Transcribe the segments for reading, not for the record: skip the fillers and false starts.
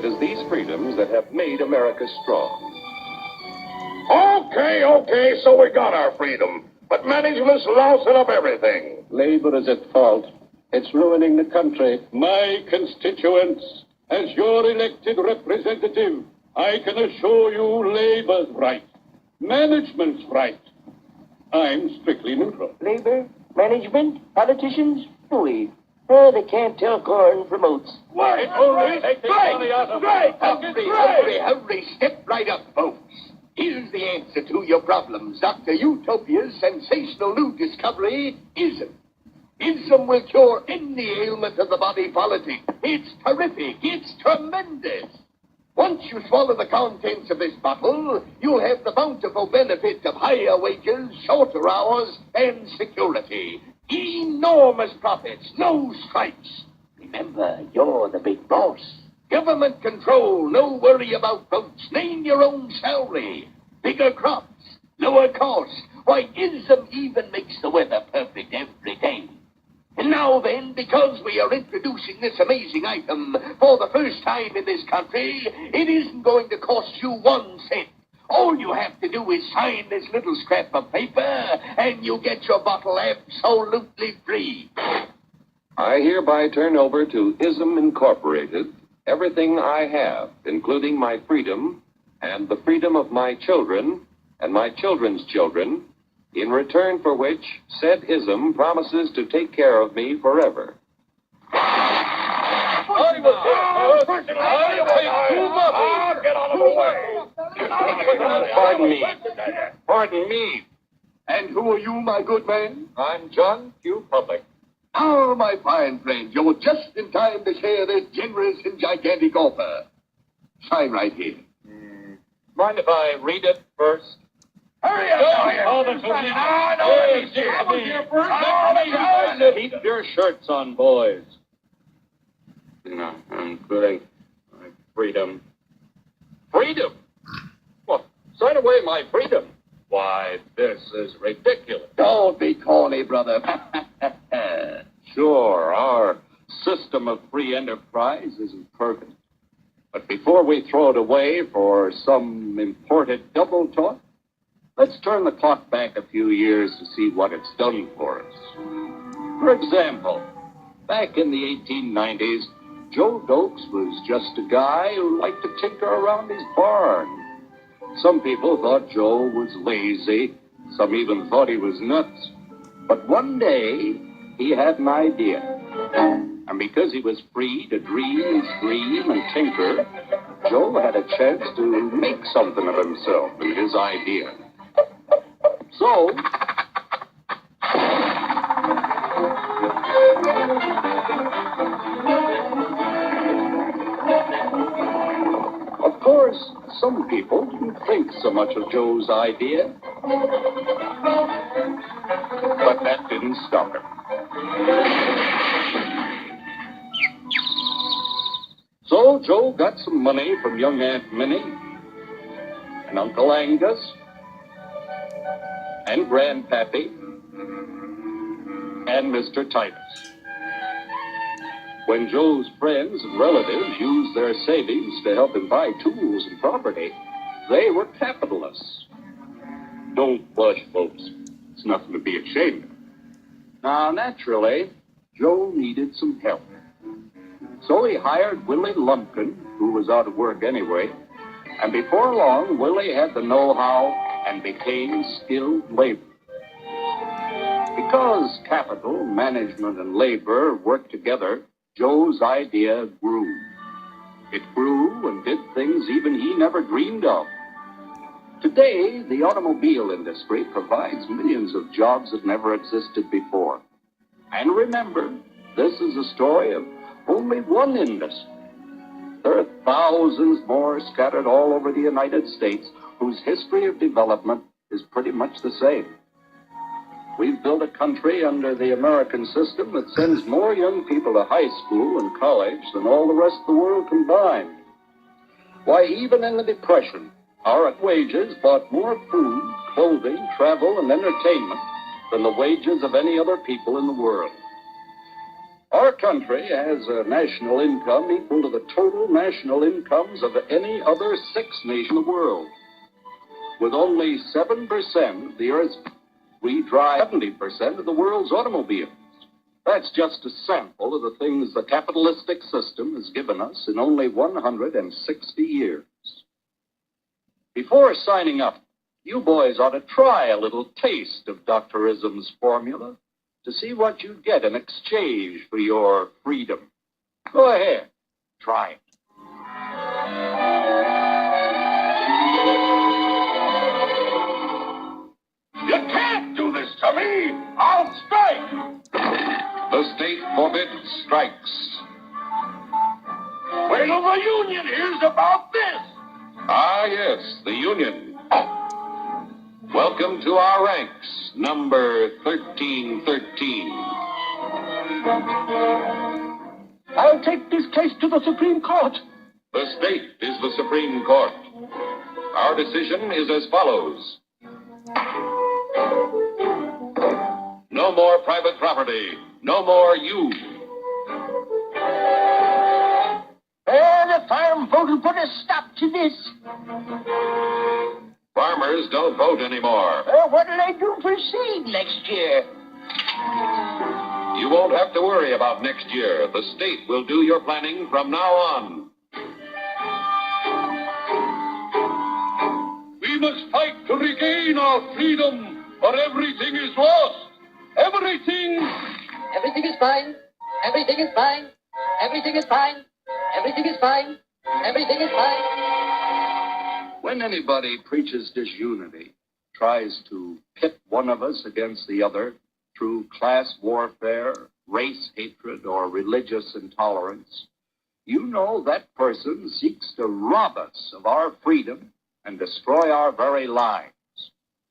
It is these freedoms that have made America strong. Okay, so we got our freedom. But management's lousing up everything. Labor is at fault. It's ruining the country. My constituents, as your elected representative, I can assure you Labor's right. Management's right. I'm strictly neutral. Labor, management, politicians, bully. Oh, they can't tell corn from oats. Wait, Hurry, step right up, folks. Here's the answer to your problems. Dr. Utopia's sensational new discovery, ISM. ISM will cure any ailment of the body politic. It's terrific. It's tremendous. Once you swallow the contents of this bottle, you'll have the bountiful benefit of higher wages, shorter hours, and security. Enormous profits, no strikes. Remember, you're the big boss. Government control, no worry about votes. Name your own salary. Bigger crops, lower costs. Why, ISM even makes the weather perfect every day. And now then, because we are introducing this amazing item for the first time in this country, it isn't going to cost you 1 cent. All you have to do is sign this little scrap of paper, and you get your bottle absolutely free. I hereby turn over to ISM Incorporated everything I have, including my freedom and the freedom of my children and my children's children, in return for which said ISM promises to take care of me forever. Pardon me. And who are you, my good man? I'm John Q. Public. Ah, my fine friend, you're just in time to share this generous and gigantic offer. Sign right here. Mind if I read it first? Hurry up! Keep your shirts on, boys. No, including my freedom. Freedom? What? Sign away my freedom? Why, this is ridiculous. Don't be corny, brother. Sure, our system of free enterprise isn't perfect. But before we throw it away for some imported double talk, let's turn the clock back a few years to see what it's done for us. For example, back in the 1890s, Joe Dokes was just a guy who liked to tinker around his barn. Some people thought Joe was lazy. Some even thought he was nuts. But one day, he had an idea. And because he was free to dream, scream, and tinker, Joe had a chance to make something of himself and his idea. So, of course, some people didn't think so much of Joe's idea. But that didn't stop him. So Joe got some money from young Aunt Minnie and Uncle Angus and Grandpappy and Mr. Titus. When Joe's friends and relatives used their savings to help him buy tools and property, they were capitalists. Don't blush, folks. It's nothing to be ashamed of. Now, naturally, Joe needed some help. So he hired Willie Lumpkin, who was out of work anyway, and before long, Willie had the know-how and became skilled labor. Because capital, management, and labor worked together, Joe's idea grew. It grew and did things even he never dreamed of. Today, the automobile industry provides millions of jobs that never existed before. And remember, this is a story of only one industry. There are thousands more scattered all over the United States whose history of development is pretty much the same. We've built a country under the American system that sends more young people to high school and college than all the rest of the world combined. Why, even in the Depression, our wages bought more food, clothing, travel, and entertainment than the wages of any other people in the world. Our country has a national income equal to the total national incomes of any other six nation in the world. With only 7% of the Earth's, we drive 70% of the world's automobiles. That's just a sample of the things the capitalistic system has given us in only 160 years. Before signing up, you boys ought to try a little taste of Dr. Ism's formula to see what you get in exchange for your freedom. Go ahead, try it. You can't do this to me! I'll strike! The state forbids strikes. Wait till the union hears about this! Ah, yes, the union. Welcome to our ranks, number 1313. I'll take this case to the Supreme Court. The state is the Supreme Court. Our decision is as follows. No more private property. No more you. The farm vote will put a stop to this. Farmers don't vote anymore. What'll I do for seed next year? You won't have to worry about next year. The state will do your planning from now on. We must fight to regain our freedom, or everything is lost. Everything. Everything is fine. Everything is fine. Everything is fine. Everything is fine. Everything is fine. When anybody preaches disunity, tries to pit one of us against the other through class warfare, race hatred, or religious intolerance, you know that person seeks to rob us of our freedom and destroy our very lives.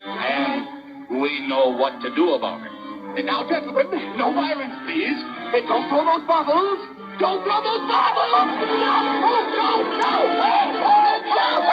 And we know what to do about it. And now, gentlemen, no violence, please. And don't throw those bottles. Don't throw those bottles! No! No! No! No! No! No!